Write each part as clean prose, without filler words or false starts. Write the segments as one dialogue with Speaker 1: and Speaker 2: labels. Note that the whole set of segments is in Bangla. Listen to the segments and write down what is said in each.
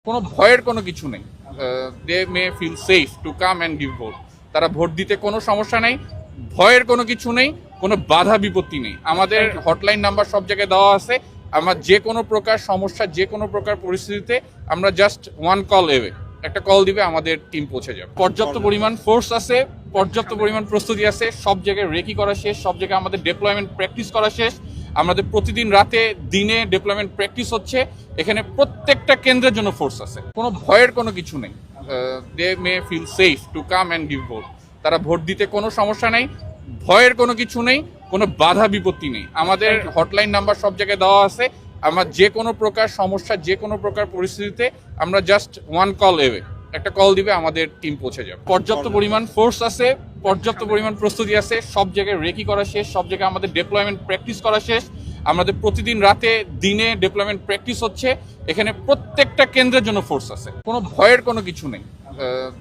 Speaker 1: কোনো ভয়ের কোনো কিছু নেই। They may feel safe to come and give vote. তারা ভোট দিতে কোনো সমস্যা নেই, ভয়ের কোনো কিছু নেই, কোনো বাধা বিপত্তি নেই। আমাদের হটলাইন নাম্বার সব জায়গায় দেওয়া আছে। আমরা যে কোনো প্রকার সমস্যা, যে কোনো প্রকার পরিস্থিতিতে আমরা জাস্ট ওয়ান কল এওয়ে, একটা কল দিবে, আমাদের টিম পৌঁছে যাবে। পর্যাপ্ত পরিমাণ ফোর্স আছে, পর্যাপ্ত পরিমাণ প্রস্তুতি আছে, সব জায়গায় রেকি করা শেষ, সব জায়গায় আমাদের ডেপ্লয়মেন্ট প্র্যাকটিস করা শেষ। আমাদের প্রতিদিন রাতে দিনে ডেপ্লয়মেন্ট প্র্যাকটিস হচ্ছে। এখানে প্রত্যেকটা কেন্দ্রের জন্য ফোর্স আছে, কোনো ভয়ের কোনো কিছু নেই। They may feel safe to come and give vote. তারা ভোট দিতে কোনো সমস্যা নেই, ভয়ের কোনো কিছু নেই, কোনো বাধা বিপত্তি নেই। আমাদের হটলাইন নাম্বার সব জায়গায় দেওয়া আছে। আমরা যে কোনো প্রকার সমস্যা, যে কোনো প্রকার পরিস্থিতিতে আমরা জাস্ট ওয়ান কল এওয়ে, একটা কল দিবে, আমাদের টিম পৌঁছে যাবে। পর্যাপ্ত পরিমাণ ফোর্স আছে, পর্যাপ্ত পরিমাণ প্রস্তুতি আছে, সব জায়গায় রেকি করা শেষ, সব জায়গায় আমাদের ডেপ্লয়মেন্ট প্র্যাকটিস করা শেষ। আমাদের প্রতিদিন রাতে দিনে ডেপ্লয়মেন্ট প্র্যাকটিস হচ্ছে। এখানে প্রত্যেকটা কেন্দ্রের জন্য ফোর্স আছে, কোনো ভয়ের কোনো কিছু নেই।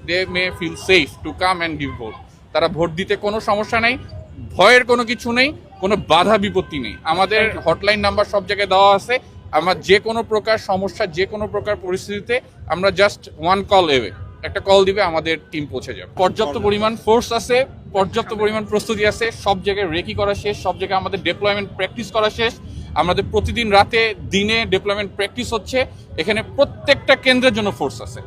Speaker 1: They may feel safe to come and give vote. তারা ভোট দিতে কোনো সমস্যা নেই, ভয়ের কোনো কিছু নেই, কোনো বাধা বিপত্তি নেই। আমাদের হটলাইন নাম্বার সব জায়গায় দেওয়া আছে। আমরা যে কোনো প্রকার সমস্যা, যে কোনো প্রকার পরিস্থিতিতে আমরা জাস্ট ওয়ান কল এওয়ে, একটা কল দিবে, আমাদের টিম পৌঁছে যাবে। পর্যাপ্ত পরিমাণ ফোর্স আছে, পর্যাপ্ত পরিমাণ প্রস্তুতি আছে, সব জায়গায় রেকি করা শেষ, সব জায়গায় আমাদের ডেপ্লয়মেন্ট প্র্যাকটিস করা শেষ। আমাদের প্রতিদিন রাতে দিনে ডেপ্লয়মেন্ট প্র্যাকটিস হচ্ছে। এখানে প্রত্যেকটা কেন্দ্রের জন্য ফোর্স আছে।